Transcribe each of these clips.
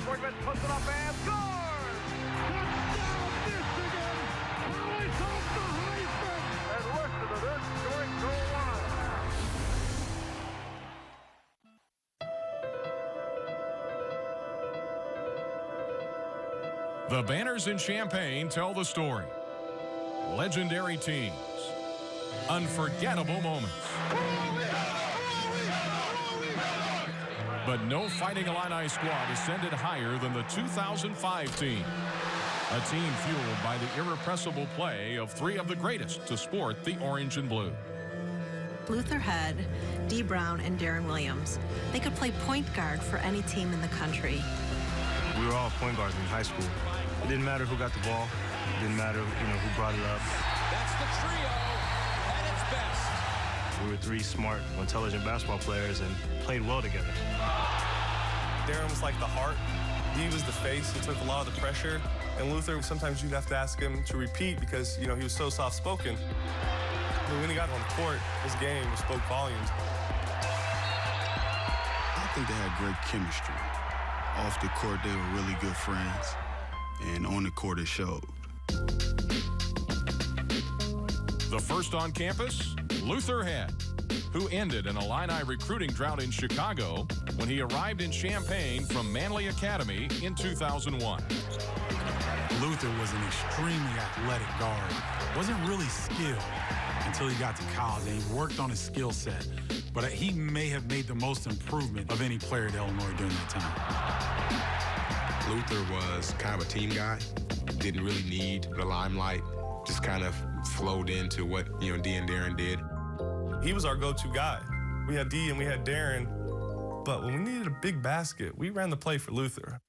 Sportman puts it up and scores! Touchdown, Michigan! Holly took the Heisman! And listen to this during goal line. The banners in Champaign tell the story. Legendary teams. Unforgettable moments. But no Fighting Illini squad ascended higher than the 2005 team. A team fueled by the irrepressible play of three of the greatest to sport the orange and blue. Luther Head, Dee Brown, and Darren Williams. They could play point guard for any team in the country. We were all point guards in high school. It didn't matter who got the ball. It didn't matter, who brought it up. That's the trio at its best. We were three smart, intelligent basketball players and played well together. Darren was like the heart. He was the face. He took a lot of the pressure. And Luther, sometimes you'd have to ask him to repeat because, he was so soft-spoken. But when he got on the court, his game spoke volumes. I think they had great chemistry. Off the court, they were really good friends. And on the court, it showed. The first on campus, Luther Head, who ended an Illini recruiting drought in Chicago when he arrived in Champaign from Manley Academy in 2001. Luther was an extremely athletic guard. Wasn't really skilled until he got to college, and he worked on his skill set. But he may have made the most improvement of any player at Illinois during that time. Luther was kind of a team guy. Didn't really need the limelight. Just kind of flowed into what, Dee and Darren did. He was our go-to guy. We had Dee and we had Darren, but when we needed a big basket, we ran the play for Luther.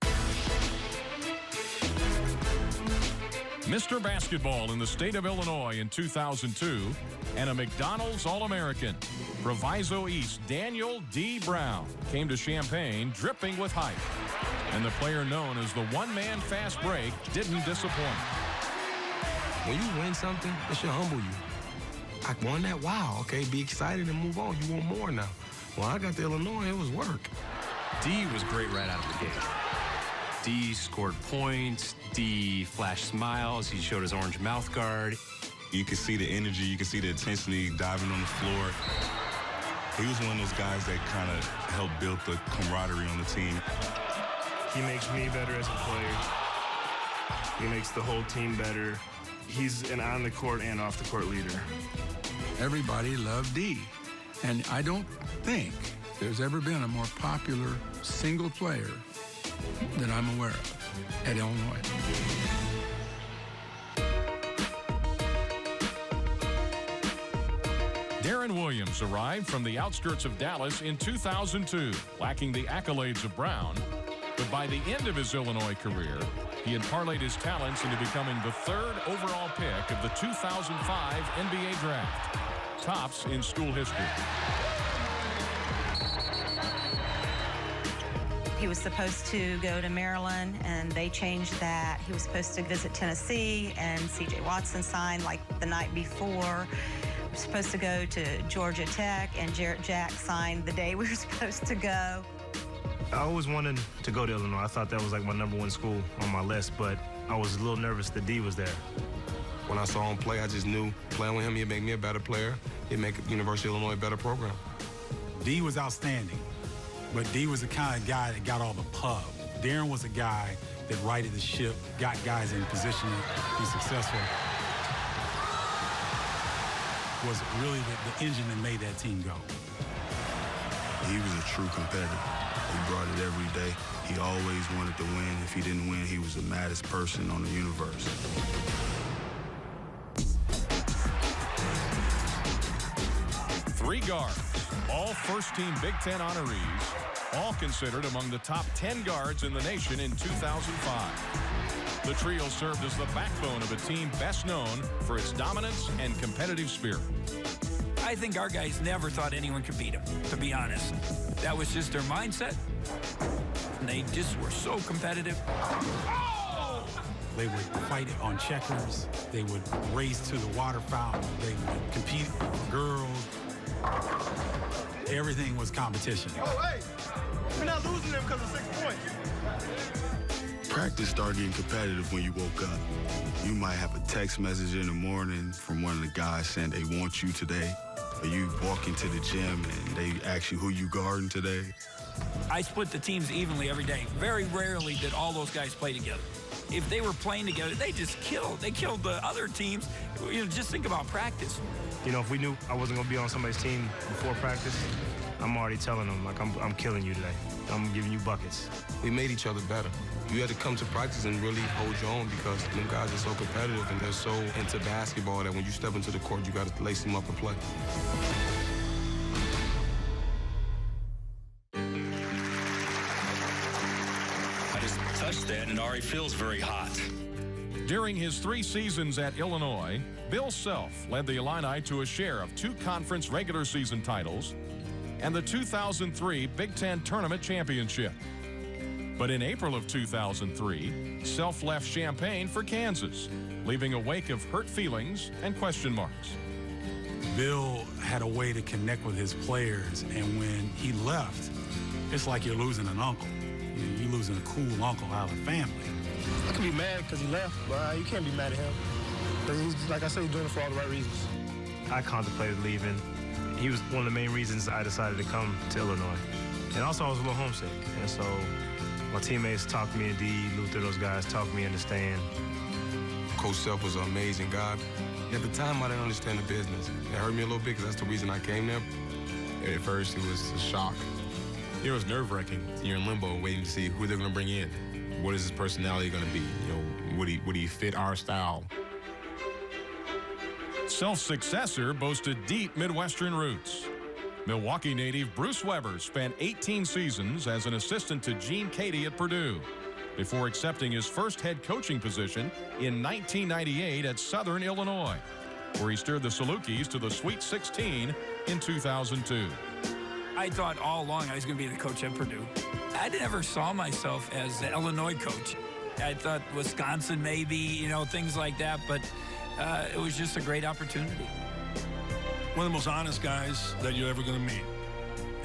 Mr. Basketball in the state of Illinois in 2002, and a McDonald's All-American. Proviso East Daniel D. Brown came to Champaign dripping with hype. And the player known as the one-man fast break didn't disappoint. When you win something, it should humble you. I won that, wow, okay, be excited and move on. You want more now. When I got to Illinois, it was work. D was great right out of the gate. D scored points, D flashed smiles, he showed his orange mouth guard. You could see the energy, you could see the intensity diving on the floor. He was one of those guys that kind of helped build the camaraderie on the team. He makes me better as a player. He makes the whole team better. He's an on-the-court and off-the-court leader. Everybody loved D. And I don't think there's ever been a more popular single player that I'm aware of at Illinois. Darren Williams arrived from the outskirts of Dallas in 2002, lacking the accolades of Brown. But by the end of his Illinois career, he had parlayed his talents into becoming the third overall pick of the 2005 NBA draft. Tops in school history. He was supposed to go to Maryland, and they changed that. He was supposed to visit Tennessee, and C.J. Watson signed like the night before. We were supposed to go to Georgia Tech, and Jarrett Jack signed the day we were supposed to go. I always wanted to go to Illinois. I thought that was like my #1 school on my list, but I was a little nervous that D was there. When I saw him play, I just knew playing with him, he'd make me a better player. He'd make University of Illinois a better program. D was outstanding, but D was the kind of guy that got all the pub. Darren was a guy that righted the ship, got guys in position to be successful. Was really the engine that made that team go. He was a true competitor. He brought it every day. He always wanted to win. If he didn't win, he was the maddest person on the universe. Three guards, all first-team Big Ten honorees, all considered among the top 10 guards in the nation in 2005. The trio served as the backbone of a team best known for its dominance and competitive spirit. I think our guys never thought anyone could beat them, to be honest. That was just their mindset. And they just were so competitive. They would fight on checkers. They would race to the water fountain. They would compete for girls. Everything was competition. Oh, hey, we're not losing them because of 6 points. Practice started getting competitive when you woke up. You might have a text message in the morning from one of the guys saying they want you today, or you walk into the gym and they ask you who you guarding today. I split the teams evenly every day. Very rarely did all those guys play together. If they were playing together, they just killed. They killed the other teams. You know, just think about practice. You know, if we knew I wasn't going to be on somebody's team before practice, I'm already telling them, like, I'm killing you today. I'm giving you buckets. We made each other better. You had to come to practice and really hold your own because them guys are so competitive and they're so into basketball that when you step into the court, you got to lace them up and play. I just touched that and it already feels very hot. During his 3 seasons at Illinois, Bill Self led the Illini to a share of 2 conference regular season titles and the 2003 Big Ten Tournament Championship. But in April of 2003, Self left Champaign for Kansas, leaving a wake of hurt feelings and question marks. Bill had a way to connect with his players, and when he left, it's like you're losing an uncle. You're losing a cool uncle out of the family. I can be mad because he left, but you can't be mad at him. Because he's, like I said, he's doing it for all the right reasons. I contemplated leaving. He was one of the main reasons I decided to come to Illinois. And also I was a little homesick. And so my teammates talked me into Luther, those guys talked me into staying. Coach Self was an amazing guy. At the time, I didn't understand the business. It hurt me a little bit because that's the reason I came there. At first, it was a shock. It was nerve-wracking. You're in limbo waiting to see who they're going to bring in. What is his personality going to be? You know, would he fit our style? Self's successor boasted deep Midwestern roots. Milwaukee native Bruce Weber spent 18 seasons as an assistant to Gene Cady at Purdue before accepting his first head coaching position in 1998 at Southern Illinois, where he steered the Salukis to the Sweet 16 in 2002. I thought all along I was going to be the coach at Purdue. I never saw myself as the Illinois coach. I thought Wisconsin maybe, you know, things like that, but it was just a great opportunity. One of the most honest guys that you're ever going to meet.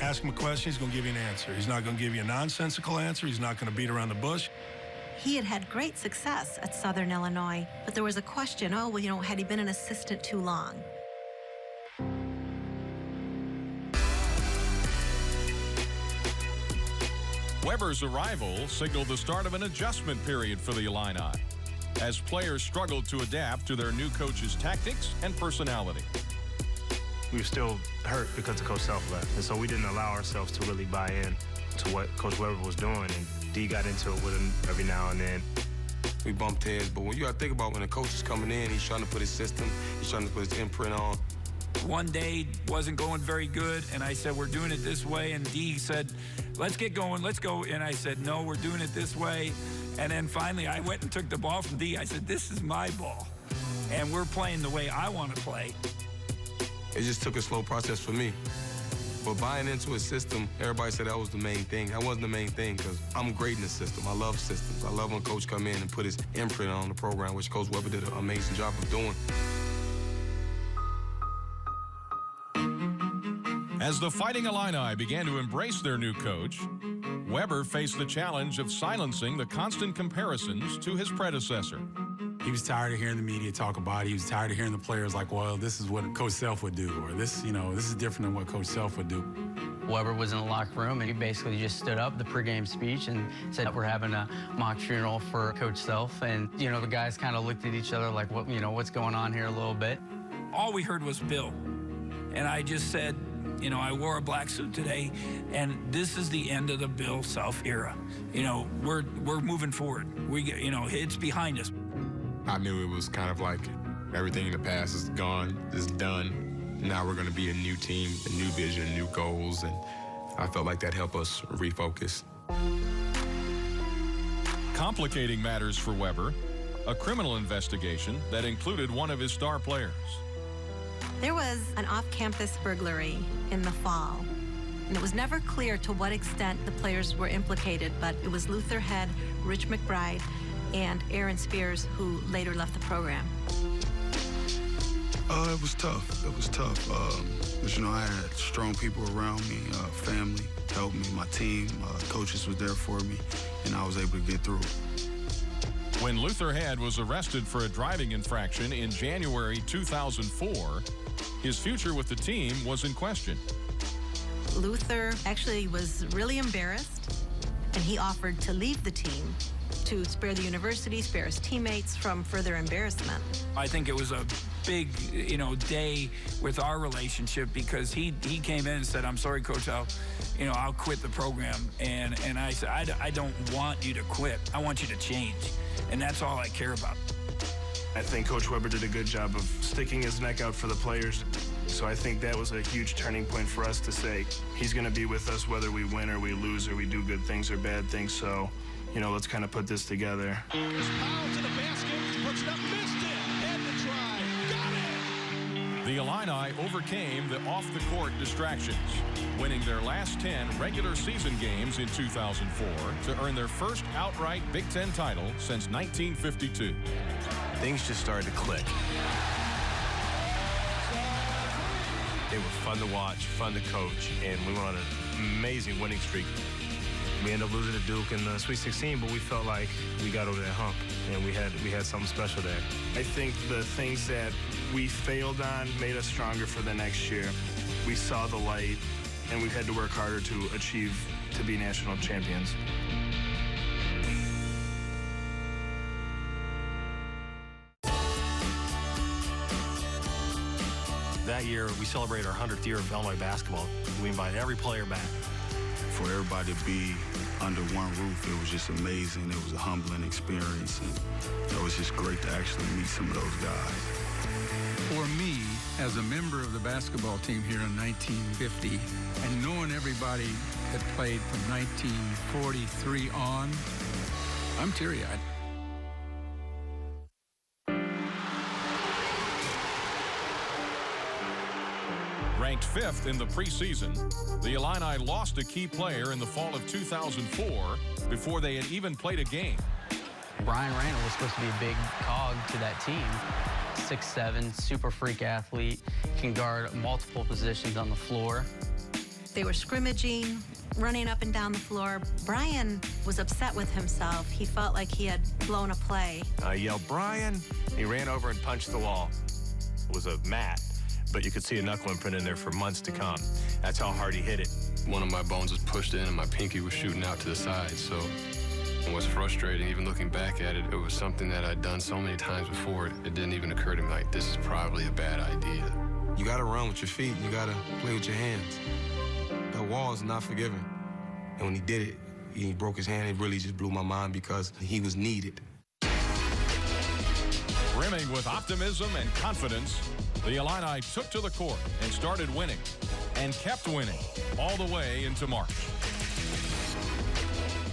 Ask him a question, he's going to give you an answer. He's not going to give you a nonsensical answer. He's not going to beat around the bush. He had had great success at Southern Illinois, but there was a question, oh, well, you know, had he been an assistant too long? Weber's arrival signaled the start of an adjustment period for the Illini, as players struggled to adapt to their new coach's tactics and personality. We were still hurt because of Coach Self left, and so we didn't allow ourselves to really buy in to what Coach Weber was doing, and D got into it with him every now and then. We bumped heads, but when you got to think about when a coach is coming in, he's trying to put his system, he's trying to put his imprint on. One day wasn't going very good, and I said, we're doing it this way, and D said, let's get going, let's go, and I said, no, we're doing it this way, and then finally I went and took the ball from D. I said, this is my ball, and we're playing the way I want to play. It just took a slow process for me. But buying into a system, everybody said that was the main thing. That wasn't the main thing because I'm great in the system. I love systems. I love when Coach come in and put his imprint on the program, which Coach Weber did an amazing job of doing. As the Fighting Illini began to embrace their new coach, Weber faced the challenge of silencing the constant comparisons to his predecessor. He was tired of hearing the media talk about it. He was tired of hearing the players like, well, this is what Coach Self would do, or this, you know, this is different than what Coach Self would do. Weber was in the locker room, and he basically just stood up the pregame speech and said, we're having a mock funeral for Coach Self. And, you know, the guys kind of looked at each other like, what, you know, what's going on here a little bit. All we heard was Bill. And I just said, you know, I wore a black suit today, and this is the end of the Bill Self era. You know, we're moving forward. You know, it's behind us. I knew it was kind of like everything in the past is gone, is done. Now we're going to be a new team, a new vision, new goals, and I felt like that helped us refocus. Complicating matters for Weber, a criminal investigation that included one of his star players. There was an off-campus burglary in the fall, and it was never clear to what extent the players were implicated, but it was Luther head Rich McBride and Aaron Spears who later left the program. It was tough. It was tough. But, you know, I had strong people around me, family helped me, my team, coaches was there for me, and I was able to get through it. When Luther Head was arrested for a driving infraction in January 2004, his future with the team was in question. Luther actually was really embarrassed, and he offered to leave the team to spare the university, spare his teammates from further embarrassment. I think it was a big, day with our relationship because he came in and said, "I'm sorry, Coach, I'll quit the program." And I said, I don't want you to quit. I want you to change. And that's all I care about. I think Coach Weber did a good job of sticking his neck out for the players. So I think that was a huge turning point for us to say, he's going to be with us whether we win or we lose or we do good things or bad things. So, let's kind of put this together. Powell to the basket, puts it up, missed it, had to try, got it! The Illini overcame the off-the-court distractions, winning their last 10 regular season games in 2004 to earn their first outright Big Ten title since 1952. Things just started to click. They were fun to watch, fun to coach, and we went on an amazing winning streak. We ended up losing to Duke in the Sweet 16, but we felt like we got over that hump, and we had something special there. I think the things that we failed on made us stronger for the next year. We saw the light, and we've had to work harder to be national champions. That year, we celebrated our 100th year of Illinois basketball. We invited every player back. For everybody to be under one roof, it was just amazing. It was a humbling experience, and it was just great to actually meet some of those guys. For me, as a member of the basketball team here in 1950, and knowing everybody that played from 1943 on, I'm teary-eyed. Ranked 5th in the preseason, the Illini lost a key player in the fall of 2004 before they had even played a game. Brian Randall was supposed to be a big cog to that team. 6'7", super freak athlete, can guard multiple positions on the floor. They were scrimmaging, running up and down the floor. Brian was upset with himself. He felt like he had blown a play. I yelled, "Brian!" He ran over and punched the wall. It was a mat, but you could see a knuckle imprint in there for months to come. That's how hard he hit it. One of my bones was pushed in and my pinky was shooting out to the side, so it was frustrating. Even looking back at it, it was something that I'd done so many times before, it didn't even occur to me, like, this is probably a bad idea. You gotta run with your feet, you gotta play with your hands. That wall is not forgiving. And when he did it, he broke his hand, it really just blew my mind because he was needed. Brimming with optimism and confidence, the Illini took to the court and started winning, and kept winning all the way into March.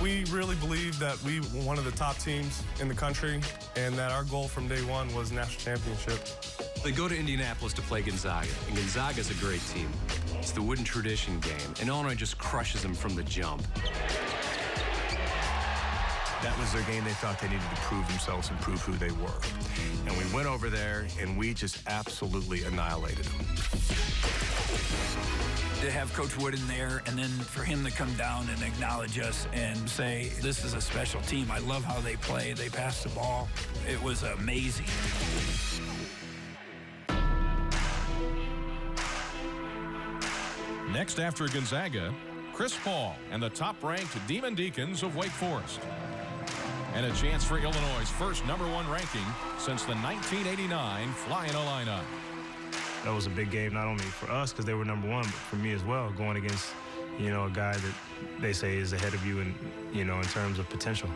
We really believed that we were one of the top teams in the country and that our goal from day one was national championship. They go to Indianapolis to play Gonzaga, and Gonzaga's a great team. It's the wooden tradition game, and Illinois just crushes them from the jump. That was their game. They thought they needed to prove themselves and prove who they were. And we went over there, and we just absolutely annihilated them. To have Coach Wood in there, and then for him to come down and acknowledge us and say, this is a special team. I love how they play. They pass the ball. It was amazing. Next after Gonzaga, Chris Paul and the top-ranked Demon Deacons of Wake Forest. And a chance for Illinois' first #1 ranking since the 1989 Flying Illini. That was a big game, not only for us because they were #1, but for me as well, going against, a guy that they say is ahead of you in, in terms of potential.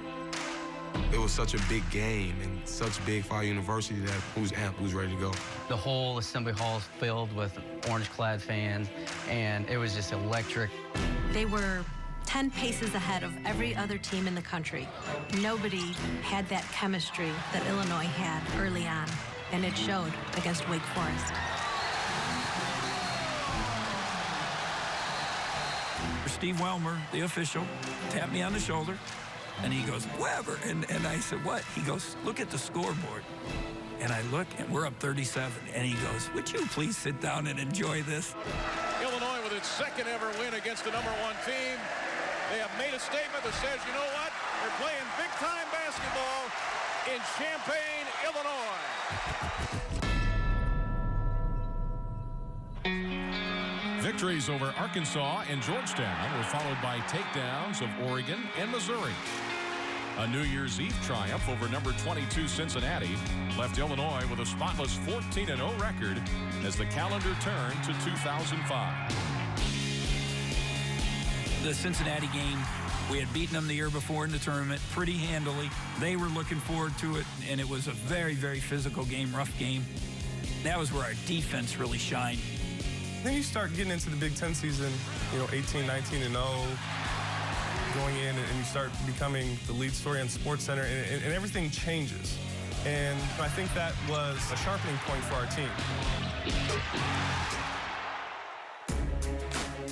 It was such a big game and such big for our university that who's amped, who's ready to go. The whole assembly hall is filled with orange-clad fans, and it was just electric. They were 10 paces ahead of every other team in the country. Nobody had that chemistry that Illinois had early on, and it showed against Wake Forest. Steve Welmer, the official, tapped me on the shoulder, and he goes, "Weber," and I said, "What?" He goes, "Look at the scoreboard." And I look, and we're up 37, and he goes, "Would you please sit down and enjoy this?" Illinois with its second ever win against the #1 team. They have made a statement that says, you know what? They're playing big-time basketball in Champaign, Illinois. Victories over Arkansas and Georgetown were followed by takedowns of Oregon and Missouri. A New Year's Eve triumph over number 22 Cincinnati left Illinois with a spotless 14-0 record as the calendar turned to 2005. The Cincinnati game, we had beaten them the year before in the tournament pretty handily. They were looking forward to it, and it was a very, very physical game, rough game. That was where our defense really shined. Then you start getting into the Big Ten season, 18, 19-0, going in, and you start becoming the lead story on SportsCenter, and everything changes. And I think that was a sharpening point for our team.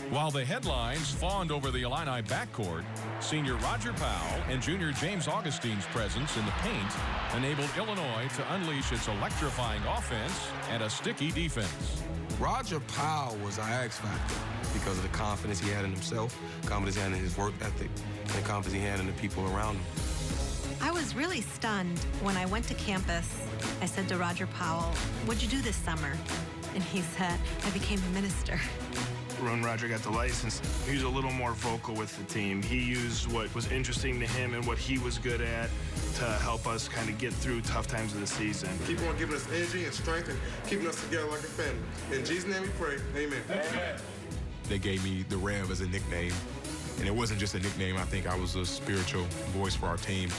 While the headlines fawned over the Illini backcourt, senior Roger Powell and junior James Augustine's presence in the paint enabled Illinois to unleash its electrifying offense and a sticky defense. Roger Powell was our X factor because of the confidence he had in himself, confidence he had in his work ethic, and the confidence he had in the people around him. I was really stunned when I went to campus. I said to Roger Powell, "What'd you do this summer?" And he said, "I became a minister." When Roger got the license, he was a little more vocal with the team. He used what was interesting to him and what he was good at to help us kind of get through tough times of the season. Keep on giving us energy and strength and keeping us together like a family. In Jesus' name we pray, amen. Amen. They gave me the Rev as a nickname, and it wasn't just a nickname. I think I was a spiritual voice for our team.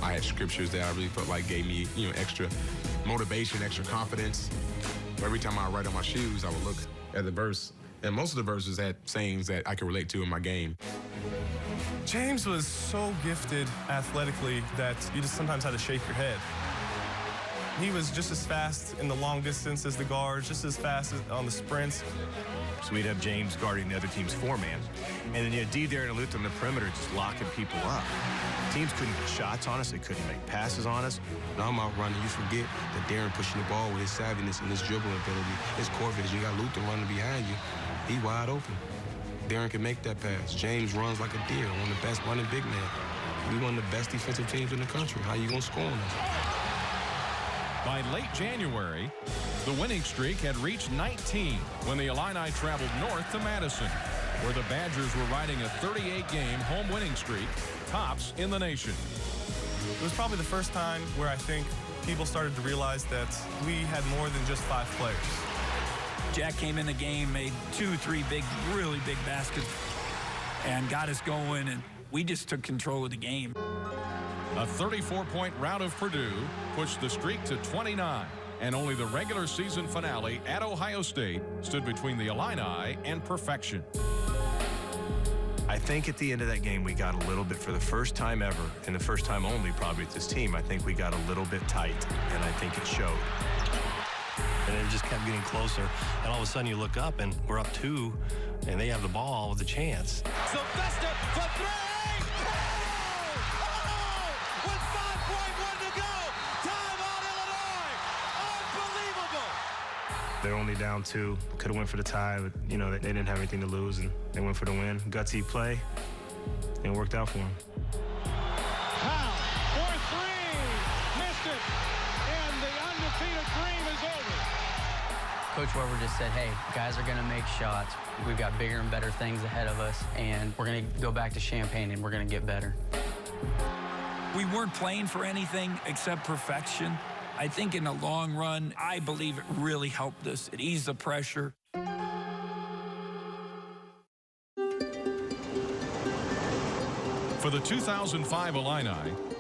I had scriptures that I really felt like gave me, extra motivation, extra confidence. Every time I write on my shoes, I would look at the verse, and most of the verses had sayings that I could relate to in my game. James was so gifted athletically that you just sometimes had to shake your head. He was just as fast in the long distance as the guards, just as fast on the sprints. So we'd have James guarding the other team's four-man. And then you had D there and Luther on the perimeter just locking people up. Teams couldn't get shots on us. They couldn't make passes on us. Now I'm out running. You forget that Darren pushing the ball with his savviness and his dribbling ability, his core vision. You got Luther running behind you. He wide open. Darren can make that pass. James runs like a deer, one of the best running big men. We one of the best defensive teams in the country. How you gonna score on us? By late January, the winning streak had reached 19 when the Illini traveled north to Madison, where the Badgers were riding a 38-game home winning streak, tops in the nation. It was probably the first time where I think people started to realize that we had more than just 5 players. Jack came in the game, made 2-3 really big baskets, and got us going, and we just took control of the game. A 34-point rout of Purdue pushed the streak to 29, and only the regular season finale at Ohio State stood between the Illini and perfection. I think at the end of that game, we got a little bit, for the first time ever, and the first time only probably with this team, I think we got a little bit tight, and I think it showed. And it just kept getting closer, and all of a sudden you look up, and we're up 2, and they have the ball with a chance. Sylvester for 3! With 5.1 to go! Timeout, Illinois! Unbelievable! They're only down 2. Could have went for the tie, but, they didn't have anything to lose, and they went for the win. Gutsy play, and it worked out for them. Powell for 3! Missed it! And the undefeated dream is over. Coach Weber just said, hey, guys are going to make shots. We've got bigger and better things ahead of us, and we're going to go back to Champaign, and we're going to get better. We weren't playing for anything except perfection. I think in the long run, I believe it really helped us. It eased the pressure. For the 2005 Illini,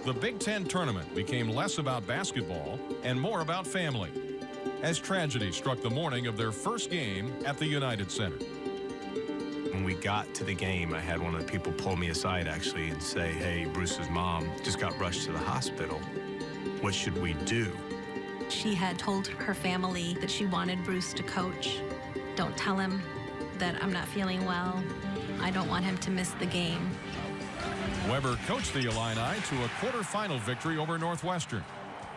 the Big Ten tournament became less about basketball and more about family, as tragedy struck the morning of their first game at the United Center. When we got to the game, I had one of the people pull me aside, actually, and say, hey, Bruce's mom just got rushed to the hospital. What should we do? She had told her family that she wanted Bruce to coach. Don't tell him that I'm not feeling well. I don't want him to miss the game. Weber coached the Illini to a quarterfinal victory over Northwestern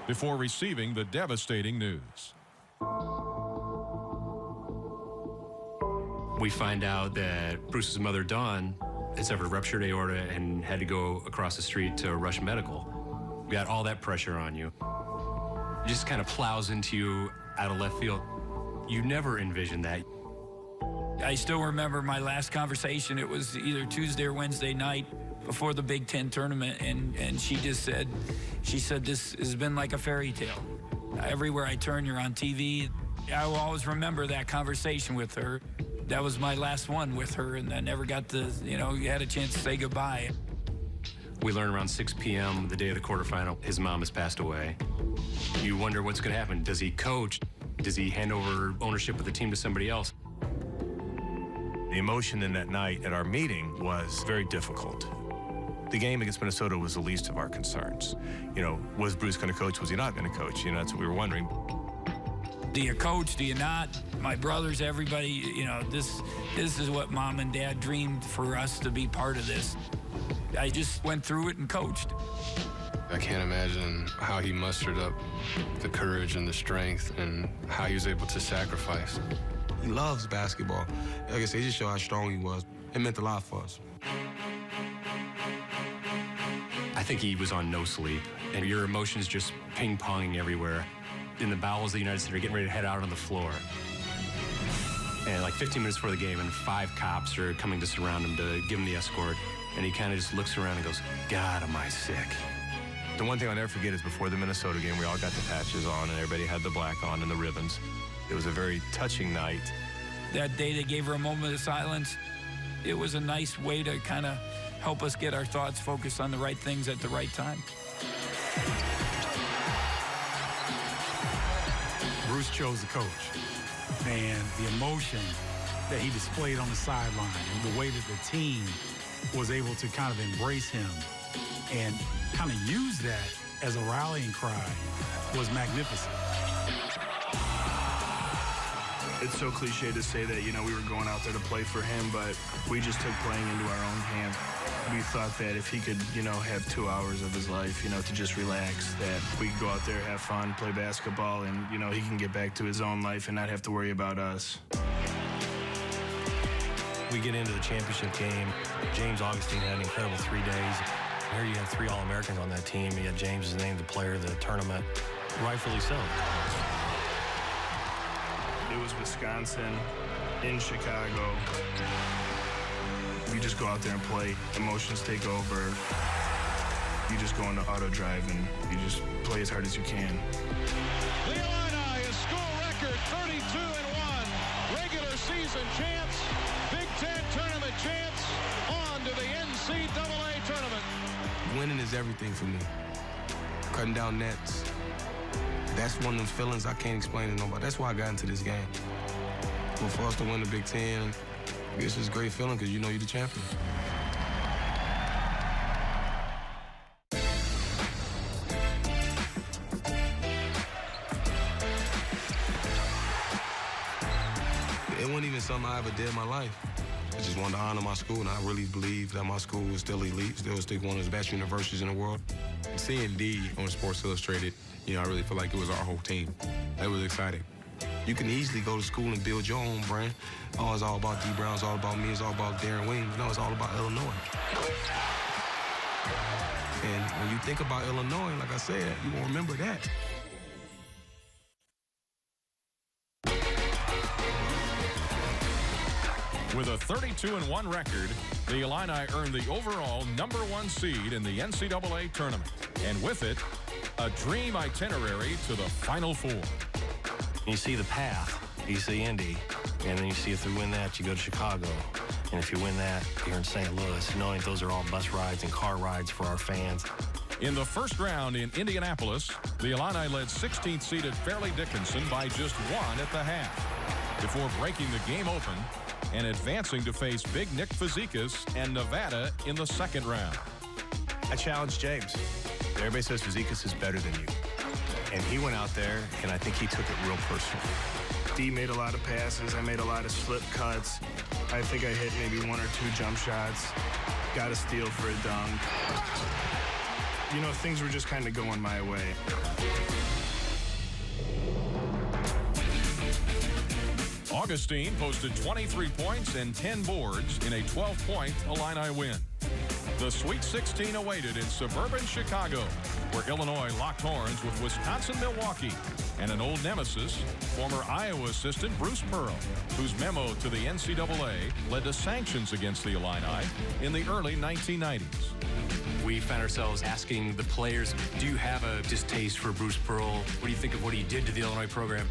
before receiving the devastating news. We find out that Bruce's mother, Dawn, had suffered a ruptured aorta and had to go across the street to Rush Medical. You got all that pressure on you. It just kind of plows into you out of left field. You never envisioned that. I still remember my last conversation. It was either Tuesday or Wednesday night before the Big Ten tournament, and she just said, this has been like a fairy tale. Everywhere I turn, you're on TV. I will always remember that conversation with her. That was my last one with her, and I never got to, you had a chance to say goodbye. We learn around 6 p.m. the day of the quarterfinal, his mom has passed away. You wonder what's going to happen. Does he coach? Does he hand over ownership of the team to somebody else? The emotion in that night at our meeting was very difficult. The game against Minnesota was the least of our concerns. Was Bruce going to coach? Was he not going to coach? That's what we were wondering. Do you coach? Do you not? My brothers, everybody, this is what Mom and Dad dreamed for us to be part of this. I just went through it and coached. I can't imagine how he mustered up the courage and the strength and how he was able to sacrifice. He loves basketball. Like I said, he just showed how strong he was. It meant a lot for us. I think he was on no sleep, and your emotions just ping-ponging everywhere. In the bowels of the United Center, getting ready to head out on the floor. And like 15 minutes before the game, and 5 cops are coming to surround him to give him the escort. And he kind of just looks around and goes, God, am I sick? The one thing I'll never forget is before the Minnesota game, we all got the patches on, and everybody had the black on and the ribbons. It was a very touching night. That day they gave her a moment of silence. It was a nice way to kind of help us get our thoughts focused on the right things at the right time. Bruce chose the coach, and the emotion that he displayed on the sideline and the way that the team was able to kind of embrace him and kind of use that as a rallying cry was magnificent. It's so cliche to say that, we were going out there to play for him, but we just took playing into our own hands. We thought that if he could, have 2 hours of his life, to just relax, that we could go out there, have fun, play basketball, and, he can get back to his own life and not have to worry about us. We get into the championship game. James Augustine had an incredible 3 days. Here you have 3 All-Americans on that team, yet James is named the player of the tournament, rightfully so. It was Wisconsin, in Chicago. You just go out there and play. Emotions take over. You just go into auto drive and you just play as hard as you can. The Illini, a school record 32-1. Regular season champs, Big Ten tournament champs, on to the NCAA tournament. Winning is everything for me. Cutting down nets. That's one of them feelings I can't explain to nobody. That's why I got into this game. But for us to win the Big Ten, it's just a great feeling because you're the champion. It wasn't even something I ever did in my life. I just wanted to honor my school, and I really believe that my school was still elite, still one of the best universities in the world. Seeing D on Sports Illustrated, I really feel like it was our whole team. That was exciting. You can easily go to school and build your own brand. Oh, it's all about D. Brown, it's all about me, it's all about Darren Williams. No, it's all about Illinois. And when you think about Illinois, like I said, you won't remember that. With a 32-1 record, the Illini earned the overall #1 seed in the NCAA tournament. And with it, a dream itinerary to the Final Four. You see the path. You see Indy, and then you see if you win that, you go to Chicago. And if you win that, you're in St. Louis, knowing those are all bus rides and car rides for our fans. In the first round in Indianapolis, the Illini led 16th-seeded Fairleigh Dickinson by just 1 at the half, before breaking the game open and advancing to face Big Nick Fazekas and Nevada in the second round. I challenged James. Everybody says Fazekas is better than you. And he went out there, and I think he took it real personal. D made a lot of passes. I made a lot of slip cuts. I think I hit maybe 1 or 2 jump shots. Got a steal for a dunk. Things were just kind of going my way. Augustine posted 23 points and 10 boards in a 12-point Illini win. The Sweet 16 awaited in suburban Chicago. where Illinois locked horns with Wisconsin-Milwaukee and an old nemesis, former Iowa assistant Bruce Pearl, whose memo to the NCAA led to sanctions against the Illini in the early 1990s. We found ourselves asking the players, do you have a distaste for Bruce Pearl? What do you think of what he did to the Illinois program?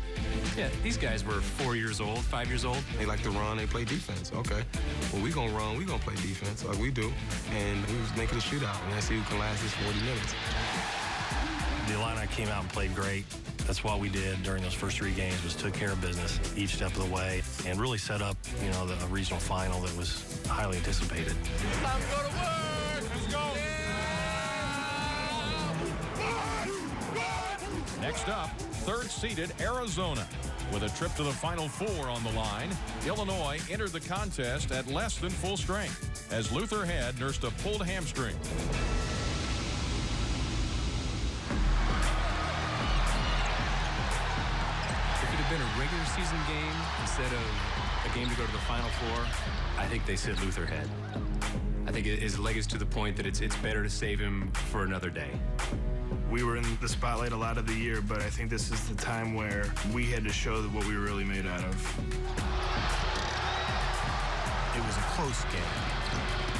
Yeah, these guys were 4 years old, 5 years old. They like to run, they play defense. Okay, well, we gonna run, we gonna play defense like we do. And we was making a shootout, and let's see who can last this 40 minutes. The Illini came out and played great. That's what we did during those first 3 games, was took care of business each step of the way and really set up, the regional final that was highly anticipated. Time to go to work. Let's go. Next up, third-seeded Arizona. With a trip to the Final Four on the line, Illinois entered the contest at less than full strength as Luther Head nursed a pulled hamstring. If it had been a regular season game instead of a game to go to the Final Four, I think they sit Luther Head. I think his leg is to the point that it's better to save him for another day. We were in the spotlight a lot of the year, but I think this is the time where we had to show what we were really made out of. It was a close game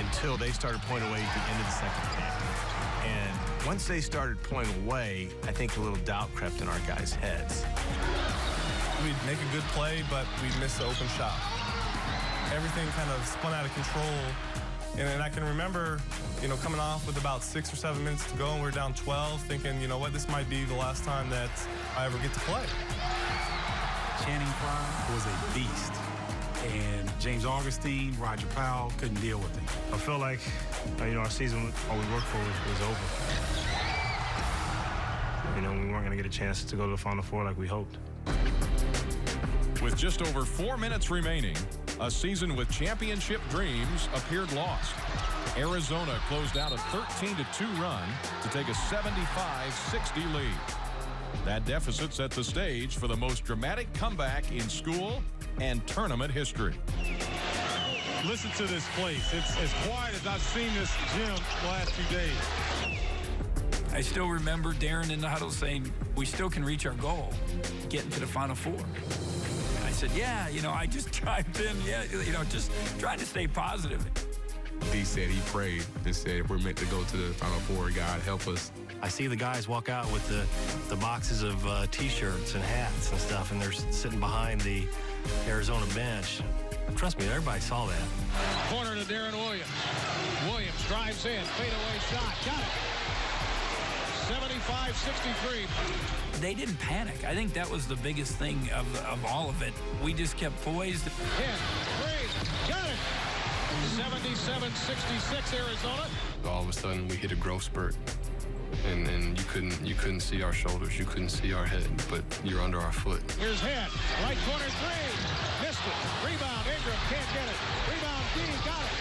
until they started pulling away at the end of the second half. And once they started pulling away, I think a little doubt crept in our guys' heads. We'd make a good play, but we'd miss the open shot. Everything kind of spun out of control. And I can remember, coming off with about 6 or 7 minutes to go, and we're down 12, thinking, you know what, this might be the last time that I ever get to play. Channing Frye was a beast, and James Augustine, Roger Powell couldn't deal with him. I felt like, our season, all we worked for was over. We weren't going to get a chance to go to the Final Four like we hoped. With just over 4 minutes remaining, a season with championship dreams appeared lost. Arizona closed out a 13-2 run to take a 75-60 lead. That deficit set the stage for the most dramatic comeback in school and tournament history. Listen to this place. It's as quiet as I've seen this gym the last few days. I still remember Darren in the huddle saying, we still can reach our goal, getting to the Final Four. I said, yeah, I just chimed in, just trying to stay positive. He said he prayed and said, if we're meant to go to the Final Four, God help us. I see the guys walk out with the boxes of T-shirts and hats and stuff, and they're sitting behind the Arizona bench. Trust me, everybody saw that. Corner to Darren Williams. Williams drives in, fadeaway shot, got it. 75-63. They didn't panic. I think that was the biggest thing of all of it. We just kept poised. 10, 3, got it. 77-66 Arizona. All of a sudden we hit a growth spurt. And you couldn't see our shoulders, you couldn't see our head, but you're under our foot. Here's Head, right corner 3, missed it. Rebound, Ingram can't get it. Rebound, D got it.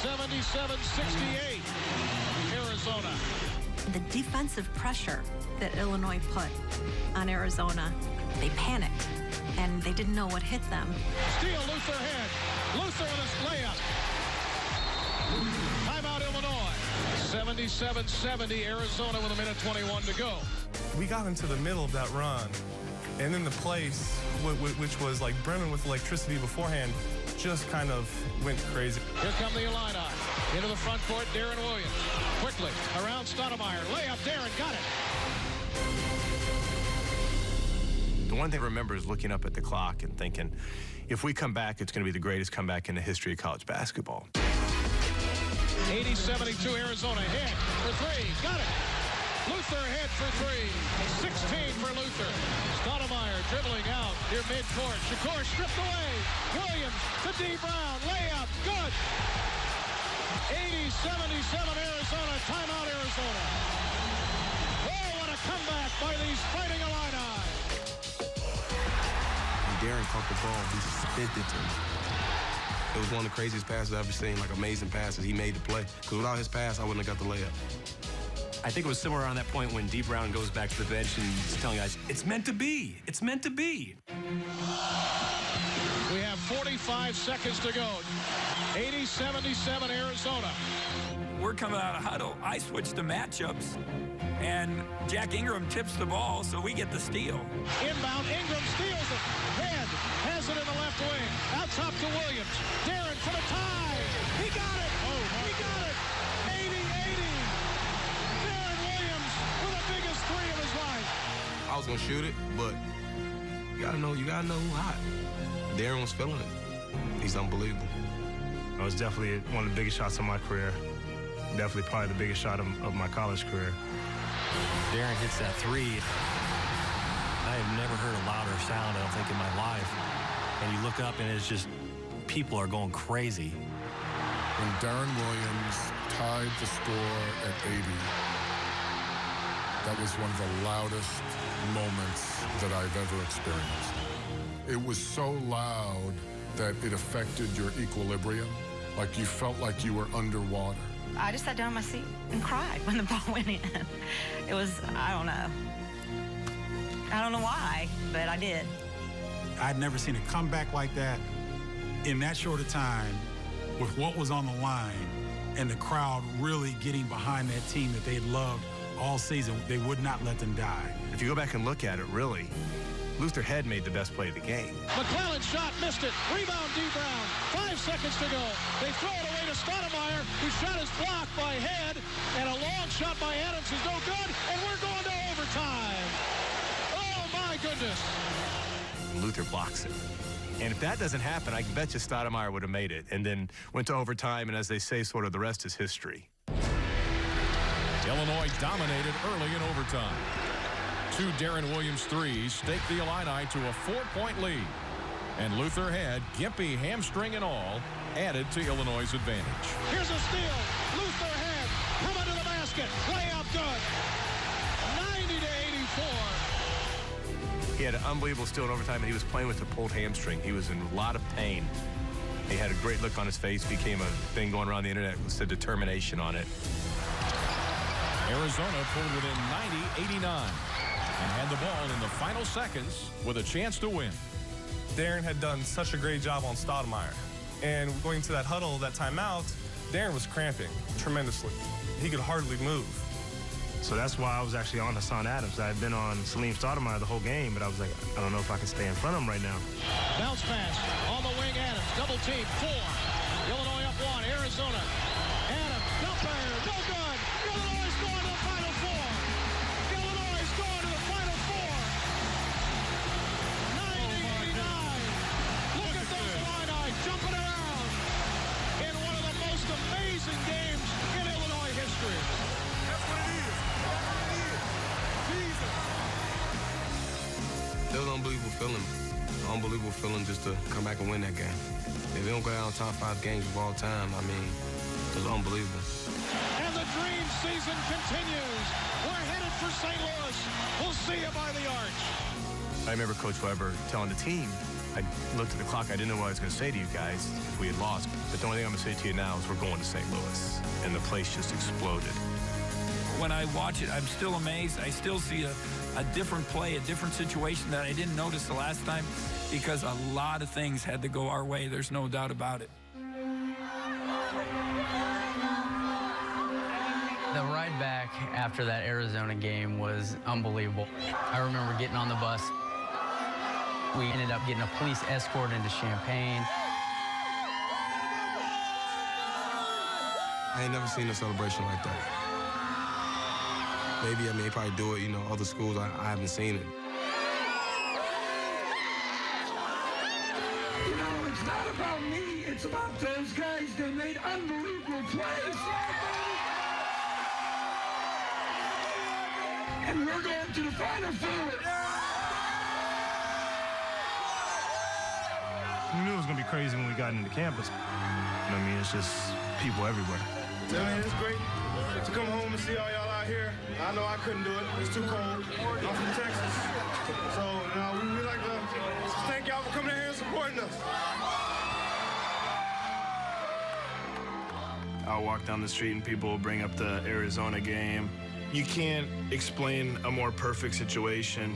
77-68 Arizona. The defensive pressure that Illinois put on Arizona, they panicked, and they didn't know what hit them. Steal, Luther Head. Luther with his layup. Timeout, Illinois. 77-70, Arizona with 1:21 to go. We got into the middle of that run, and then the place, which was like brimming with electricity beforehand, just kind of went crazy. Here come the Illini. Into the front court, Darren Williams. Quickly, around Stoudemire. Layup, Darren, got it. The one thing I remember is looking up at the clock and thinking, if we come back, it's going to be the greatest comeback in the history of college basketball. 80-72 Arizona. Head for 3. Got it. Luther Head for 3. 16 for Luther. Stoudemire dribbling out near midcourt. Shakur stripped away. Williams to D. Brown. Layup. Good. 80-77 Arizona. Timeout Arizona. Oh, what a comeback by these Fighting Illini. Darren caught the ball. He spent it to him. It was one of the craziest passes I've ever seen, like amazing passes. He made the play. Because without his pass, I wouldn't have got the layup. I think it was somewhere around that point when D. Brown goes back to the bench and he's telling guys, it's meant to be. It's meant to be. We have 45 seconds to go. 80-77 Arizona. We're coming out of huddle. I switched to matchups, and Jack Ingram tips the ball, so we get the steal. Inbound, Ingram steals it. Head has it in the left wing. Out top to Williams. Darren for the tie. He got it. He got it. 80-80. Darren Williams with the biggest three of his life. I was gonna shoot it, but you gotta know who hot. Darren was feeling it. He's unbelievable. It was definitely one of the biggest shots of my career. Definitely probably the biggest shot of my college career. Darren hits that three. I have never heard a louder sound, I don't think, in my life. And you look up and it's just, people are going crazy. When Darren Williams tied the score at 80, that was one of the loudest moments that I've ever experienced. It was so loud that it affected your equilibrium, like you felt like you were underwater. I just sat down in my seat and cried when the ball went in. It was, I don't know. I don't know why, but I did. I'd never seen a comeback like that in that short a time with what was on the line and the crowd really getting behind that team that they had loved all season. They would not let them die. If you go back and look at it, really, Luther Head made the best play of the game. McClellan shot, missed it. Rebound, D. Brown. 5 seconds to go. They throw it away to Stoudemire, whose shot is blocked by Head, and a long shot by Adams is no good, and we're going to overtime. Oh, my goodness. Luther blocks it. And if that doesn't happen, I bet you Stoudemire would have made it, and then went to overtime, and as they say, sort of the rest is history. Illinois dominated early in overtime. 2 Darren Williams threes stake the Illini to a 4-point lead. And Luther Head, gimpy hamstring and all, added to Illinois' advantage. Here's a steal. Luther Head coming to the basket. Layup good. 90-84. He had an unbelievable steal in overtime, and he was playing with a pulled hamstring. He was in a lot of pain. He had a great look on his face. Became a thing going around the internet with the determination on it. Arizona pulled within 90-89. And had the ball in the final seconds with a chance to win. Darren had done such a great job on Stoudemire. And going to that huddle, that timeout, Darren was cramping tremendously. He could hardly move. So that's why I was actually on Hassan Adams. I had been on Salim Stoudemire the whole game, but I was like, I don't know if I can stay in front of him right now. Bounce pass on the wing, Adams. Double team, 4. Illinois up 1, Arizona. Adams, jumper, no good. Illinois is going to the Final Four. Illinois is going to the Final Four. 90-89. Look at those Illini jumping around in one of the most amazing games in Illinois history. That's what it is. That's what it is. Jesus. It was an unbelievable feeling. Unbelievable feeling just to come back and win that game. If we don't go down top 5 games of all time, I mean, it was unbelievable. And the dream season continues. We're headed for St. Louis. We'll see you by the arch. I remember Coach Weber telling the team, I looked at the clock, I didn't know what I was going to say to you guys if we had lost. But the only thing I'm going to say to you now is we're going to St. Louis. And the place just exploded. When I watch it, I'm still amazed. I still see a different play, a different situation that I didn't notice the last time because a lot of things had to go our way. There's no doubt about it. The ride back after that Arizona game was unbelievable. I remember getting on the bus. We ended up getting a police escort into Champaign. I ain't never seen a celebration like that. Maybe, they probably do it, other schools, I haven't seen it. It's not about me, it's about those guys that made unbelievable plays. And we're going to the Final Four. We knew it was going to be crazy when we got into campus. I mean, it's just people everywhere. I mean, it's great to come home and see all y'all out here. I know I couldn't do it. It's too cold. I'm from Texas. So, we like to thank y'all for coming in here and supporting us. I'll walk down the street and people will bring up the Arizona game. You can't explain a more perfect situation.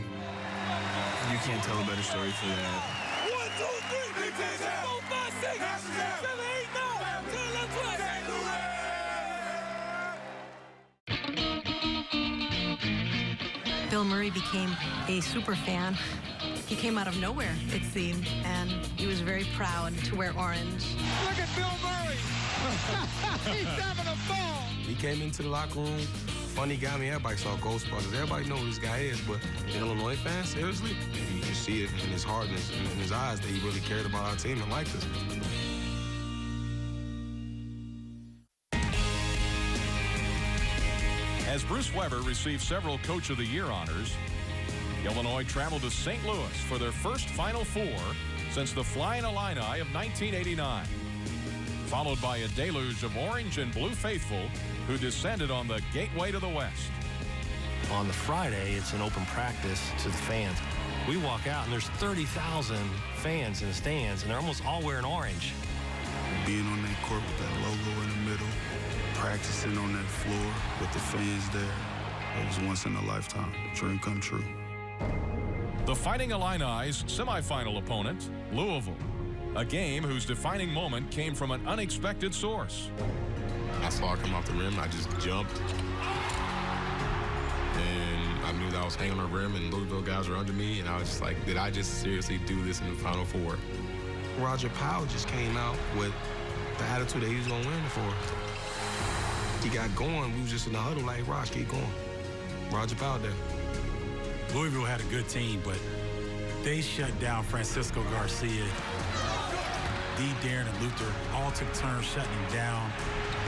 You can't tell a better story for that. 1, 2, 3, 4, 5, 6, 7, 8, 9. Murray became a super fan. He came out of nowhere, it seemed, and he was very proud to wear orange. Look at Bill Murray. He's having a ball. He came into the locker room. Funny guy. I mean, everybody saw Ghostbusters. Everybody know who this guy is, but the Illinois fans, seriously, you can see it in his heart and in his eyes that he really cared about our team and liked us. As Bruce Weber received several Coach of the Year honors, Illinois traveled to St. Louis for their first Final Four since the Flying Illini of 1989, followed by a deluge of orange and blue faithful who descended on the gateway to the West. On the Friday, it's an open practice to the fans. We walk out, and there's 30,000 fans in the stands, and they're almost all wearing orange. Being on that court with that logo in the middle, practicing on that floor with the fans there, it was once in a lifetime. Dream come true. The Fighting Illini's semifinal opponent, Louisville, a game whose defining moment came from an unexpected source. I saw it come off the rim. I just jumped. And I knew that I was hanging on the rim, and Louisville guys were under me. And I was just like, did I just seriously do this in the Final Four? Roger Powell just came out with the attitude that he was going to win it for. He got going. We was just in the huddle like, Raj, keep going. Roger Powell there. Louisville had a good team, but they shut down Francisco Garcia. Darren, and Luther all took turns shutting him down.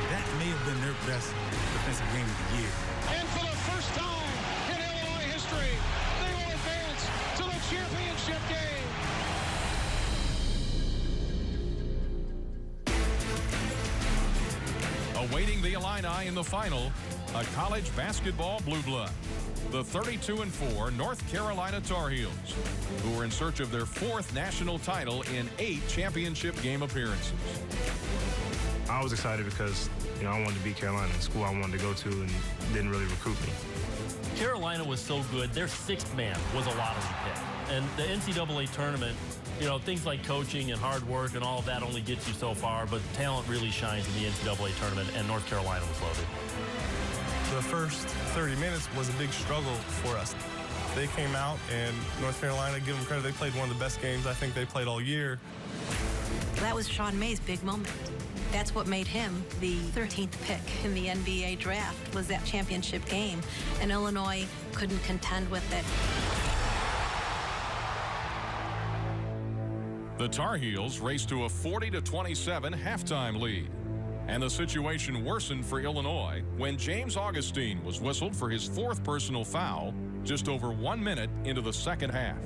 That may have been their best defensive game of the year. And for the first time in Illinois history, they will advance to the championship game. Awaiting the Illini in the final, a college basketball blue blood. The 32-4 North Carolina Tar Heels, who were in search of their 4th national title in 8 championship game appearances. I was excited because, I wanted to beat Carolina, a school I wanted to go to, and didn't really recruit me. Carolina was so good, their 6th man was a lottery pick. And the NCAA tournament, things like coaching and hard work and all of that only gets you so far, but talent really shines in the NCAA tournament, and North Carolina was loaded. The first 30 minutes was a big struggle for us. They came out, and North Carolina, give them credit, they played one of the best games I think they played all year. That was Sean May's big moment. That's what made him the 13th pick in the NBA draft, was that championship game, and Illinois couldn't contend with it. The Tar Heels raced to a 40-27 halftime lead. And the situation worsened for Illinois when James Augustine was whistled for his 4th personal foul just over 1 minute into the second half.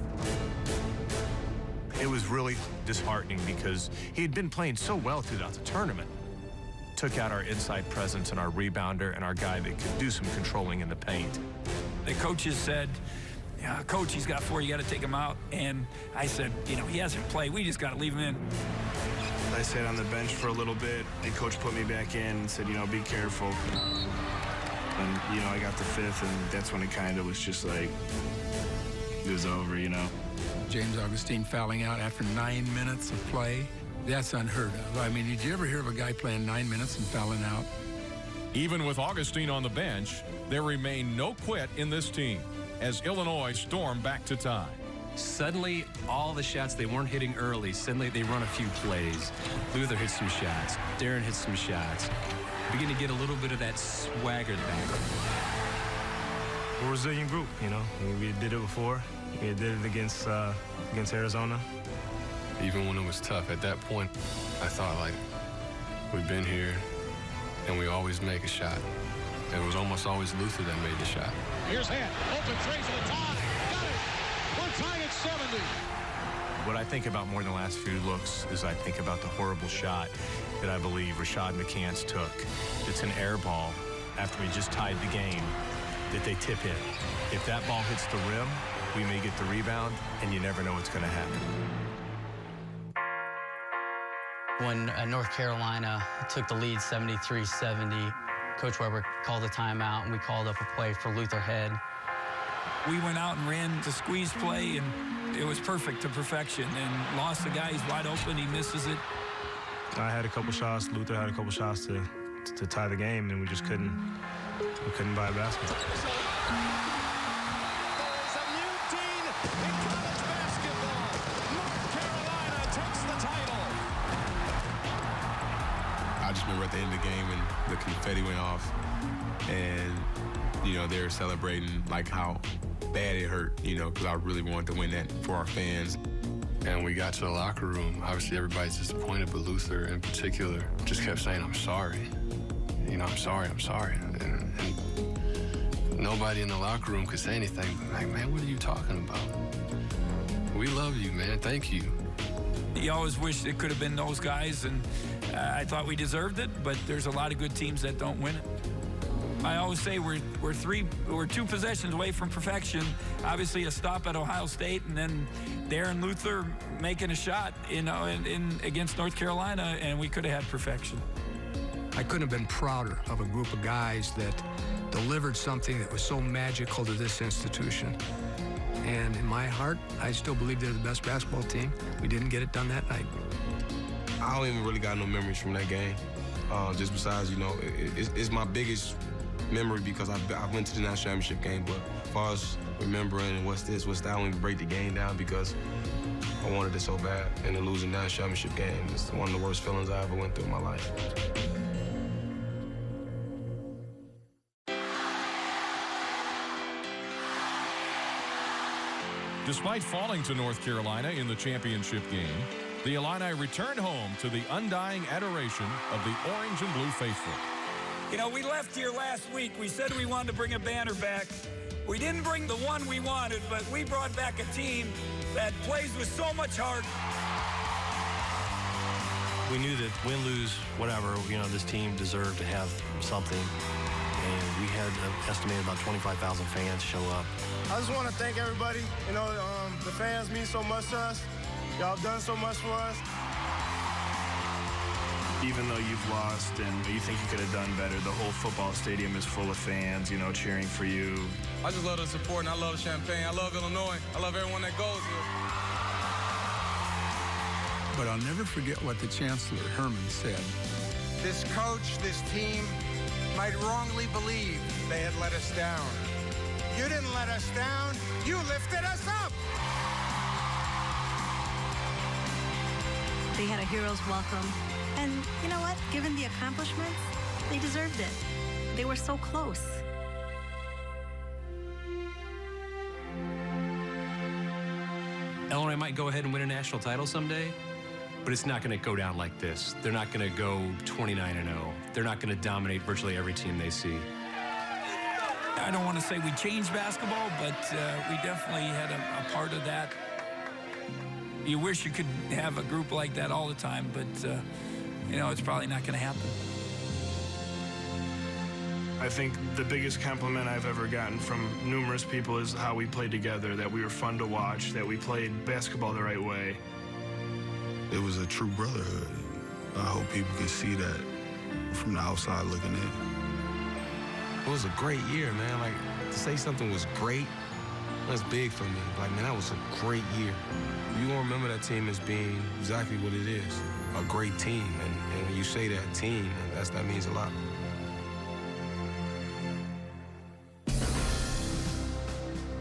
It was really disheartening because he had been playing so well throughout the tournament. Took out our inside presence and our rebounder and our guy that could do some controlling in the paint. The coaches said, yeah, Coach, he's got 4, you got to take him out. And I said, he hasn't played, we just got to leave him in. I sat on the bench for a little bit, and Coach put me back in and said, be careful. And, I got the 5th, and that's when it kind of was just like, it was over, James Augustine fouling out after 9 minutes of play, that's unheard of. I mean, did you ever hear of a guy playing 9 minutes and fouling out? Even with Augustine on the bench, there remained no quit in this team as Illinois stormed back to tie. Suddenly, all the shots they weren't hitting early, suddenly they run a few plays. Luther hits some shots. Darren hits some shots. Begin to get a little bit of that swagger back. We're a resilient group, We did it before. We did it against Arizona. Even when it was tough, at that point, I thought, we've been here, and we always make a shot. And it was almost always Luther that made the shot. Here's Head, open 3 for the tie. Got it. We're tied at 70. What I think about more than the last few looks is I think about the horrible shot that I believe Rashad McCants took. It's an air ball after we just tied the game that they tip in. If that ball hits the rim, we may get the rebound, and you never know what's going to happen. When North Carolina took the lead 73-70, Coach Weber called a timeout, and we called up a play for Luther Head. We went out and ran the squeeze play, and it was perfect to perfection, and lost the guy. He's wide open. He misses it. I had a couple shots. Luther had a couple shots to tie the game, and we just couldn't buy a basket. at the end of the game and the confetti went off. And, they were celebrating like how bad it hurt, because I really wanted to win that for our fans. And we got to the locker room. Obviously, everybody's disappointed, but Luther in particular just kept saying, I'm sorry. I'm sorry. And nobody in the locker room could say anything. But like, man, what are you talking about? We love you, man. Thank you. You always wish it could have been those guys, and I thought we deserved it, but there's a lot of good teams that don't win it. I always say we're 2 possessions away from perfection. Obviously, a stop at Ohio State, and then Darren Luther making a shot, in against North Carolina, and we could have had perfection. I couldn't have been prouder of a group of guys that delivered something that was so magical to this institution. And in my heart, I still believe they're the best basketball team. We didn't get it done that night. I don't even really got no memories from that game. Just besides, it's my biggest memory because I went to the national championship game. But as far as remembering and what's this, what's that, I don't even break the game down because I wanted it so bad. And to lose a national championship game is one of the worst feelings I ever went through in my life. Despite falling to North Carolina in the championship game, the Illini returned home to the undying adoration of the orange and blue faithful. We left here last week. We said we wanted to bring a banner back. We didn't bring the one we wanted, but we brought back a team that plays with so much heart. We knew that win, lose, whatever, this team deserved to have something. And we had estimated about 25,000 fans show up. I just want to thank everybody. The fans mean so much to us. Y'all have done so much for us. Even though you've lost and you think you could have done better, the whole football stadium is full of fans, cheering for you. I just love the support and I love the Champaign. I love Illinois. I love everyone that goes here. But I'll never forget what the Chancellor, Herman, said. This coach, this team, might wrongly believe they had let us down. You didn't let us down. You lifted us up. They had a hero's welcome. And you know what? Given the accomplishments, they deserved it. They were so close. Illinois might go ahead and win a national title someday, but it's not going to go down like this. They're not going to go 29-0. They're not going to dominate virtually every team they see. I don't want to say we changed basketball, but we definitely had a part of that. You wish you could have a group like that all the time, but it's probably not going to happen. I think the biggest compliment I've ever gotten from numerous people is how we played together, that we were fun to watch, that we played basketball the right way. It was a true brotherhood. I hope people can see that from the outside looking in. It was a great year, man. Like, to say something was great, that's big for me. Like, man, that was a great year. You gonna remember that team as being exactly what it is, a great team. And when you say that team, that means a lot.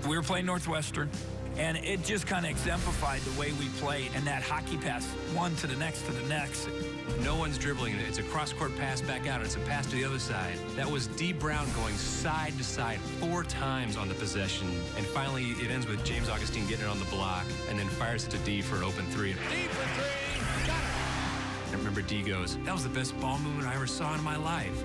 We were playing Northwestern, and it just kind of exemplified the way we played, and that hockey pass, one to the next to the next. No one's dribbling it. It's a cross-court pass back out. It's a pass to the other side. That was D. Brown going side to side 4 times on the possession. And finally, it ends with James Augustine getting it on the block and then fires it to D for an open 3. D for 3. Got it. I remember D goes, "That was the best ball movement I ever saw in my life."